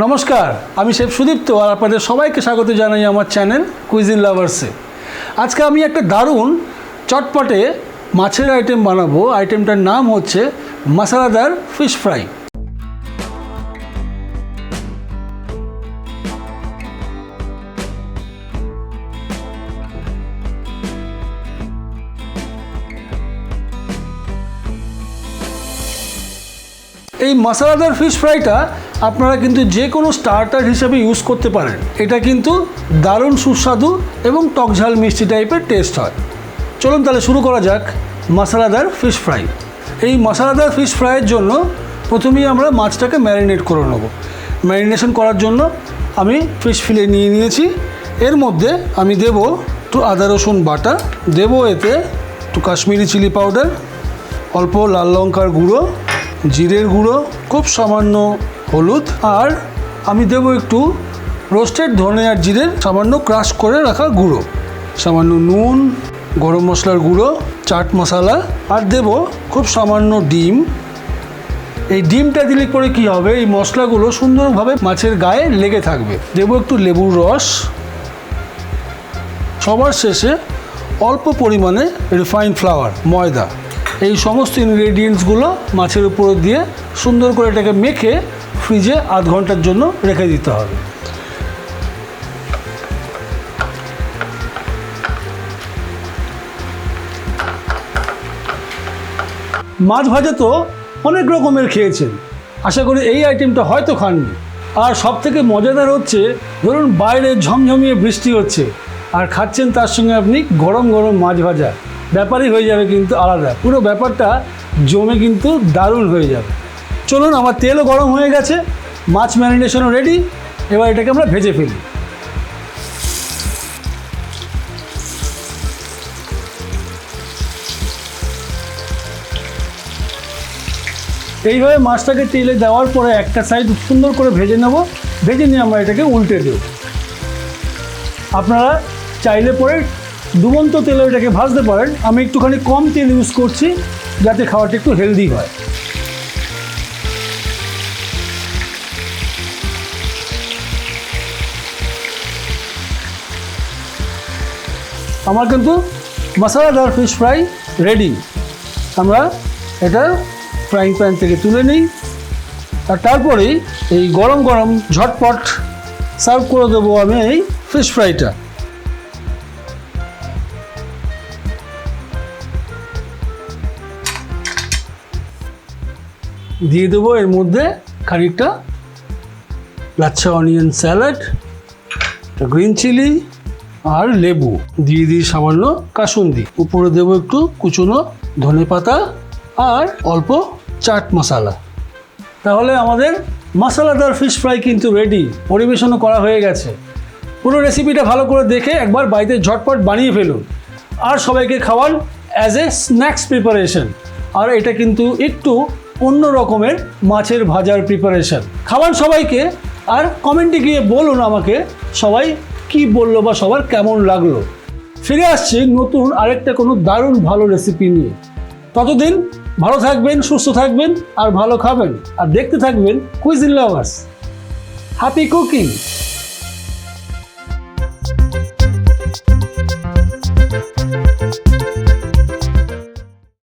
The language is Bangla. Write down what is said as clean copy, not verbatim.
নমস্কার, আমি শেফ সুদীপ্ত আর আপনাদের সবাইকে স্বাগত জানাই আমার চ্যানেল কুইজিন লাভার্সে। আজকে আমি একটা দারুণ চটপটে মাছের আইটেম বানাবো। আইটেমটার নাম হচ্ছে মশলাদার ফিশ ফ্রাই। এই মশলাদার ফিশ ফ্রাইটা আপনারা কিন্তু যে কোনো স্টার্টার হিসেবে ইউজ করতে পারেন। এটা কিন্তু দারুণ সুস্বাদু এবং টকঝাল মিষ্টি টাইপের টেস্ট হয়। চলুন তাহলে শুরু করা যাক মশলাদার ফিশ ফ্রাই। এই মশলাদার ফিশ ফ্রাইয়ের জন্য প্রথমেই আমরা মাছটাকে ম্যারিনেট করে নেব। ম্যারিনেশন করার জন্য আমি ফিশ ফিলে নিয়ে নিয়েছি। এর মধ্যে আমি দেব একটু আদা রসুন বাটা, দেব এতে একটু কাশ্মীরি চিলি পাউডার, অল্প লাল লঙ্কার গুঁড়ো, জিরের গুঁড়ো, খুব সামান্য হলুদ, আর আমি দেব একটু রোস্টেড ধনে আর জিরের সামান্য ক্রাশ করে রাখা গুঁড়ো, সামান্য নুন, গরম মশলার গুঁড়ো, চাট মশলা, আর দেব খুব সামান্য ডিম। এই ডিমটা দিলে পরে কী হবে, এই মশলাগুলো সুন্দরভাবে মাছের গায়ে লেগে থাকবে। দেব একটু লেবুর রস, সবার শেষে অল্প পরিমাণে রিফাইন্ড ফ্লাওয়ার, ময়দা। এই সমস্ত ইনগ্রেডিয়েন্টসগুলো মাছের উপরে দিয়ে সুন্দর করে এটাকে মেখে ফ্রিজে আধ ঘন্টার জন্য রেখে দিতে হবে। মাছ ভাজা তো অনেক রকমের খেয়েছেন, আশা করি এই আইটেমটা হয়তো খাননি। আর সবথেকে মজাদার হচ্ছে, ধরুন বাইরে ঝমঝমিয়ে বৃষ্টি হচ্ছে আর খাচ্ছেন তার সঙ্গে আপনি গরম গরম মাছ ভাজা, ব্যাপারই হয়ে যাবে কিন্তু আলাদা। পুরো ব্যাপারটা জমে কিন্তু দারুণ হয়ে যাবে। চলুন, আমার তেলও গরম হয়ে গেছে, মাছ ম্যারিনেশনও রেডি। এবার এটাকে আমরা ভেজে ফেলি। এইভাবে মাছটাকে তেলে দেওয়ার পরে একটা সাইড সুন্দর করে ভেজে নেব। ভেজে নিয়ে আমরা এটাকে উল্টে দেব। আপনারা চাইলে পরে ডুবন্ত তেলে এটাকে ভাজতে পারেন। আমি একটুখানি কম তেল ইউজ করছি যাতে খাওয়াটা একটু হেলদি হয়। আমার কিন্তু মশলাদার ফিশ ফ্রাই রেডি। আমরা এটা ফ্রাইং প্যান থেকে তুলে নিই আর তারপরেই এই গরম গরম ঝটপট সার্ভ করে দেবো আমি এই ফিশ ফ্রাইটা। দিয়ে দেবো এর মধ্যে খানিকটা lachha onion salad, green chilli আর লেবু, দিয়ে দিই সামান্য কাসুন্দি, উপরে দেবো একটু কুচনো ধনে পাতা আর অল্প চাট মশলা। তাহলে আমাদের মশলাদার ফিশ ফ্রাই কিন্তু রেডি, পরিবেশনও করা হয়ে গেছে। পুরো রেসিপিটা ভালো করে দেখে একবার বাড়িতে ঝটপট বানিয়ে ফেলুন আর সবাইকে খাওয়ান অ্যাজ এ স্ন্যাক্স প্রিপারেশন। আর এটা কিন্তু একটু অন্য রকমের মাছের ভাজার প্রিপারেশন। খাওয়ান সবাইকে আর কমেন্টে গিয়ে বলুন আমাকে সবাই কি বললো বা সবার কেমন লাগলো। ফিরে আসছি নতুন আরেকটা কোনো দারুণ ভালো রেসিপি নিয়ে। ততদিন ভালো থাকবেন, সুস্থ থাকবেন আর ভালো খাবেন আর দেখতে থাকবেন কুইজিন লাভার্স। Happy cooking.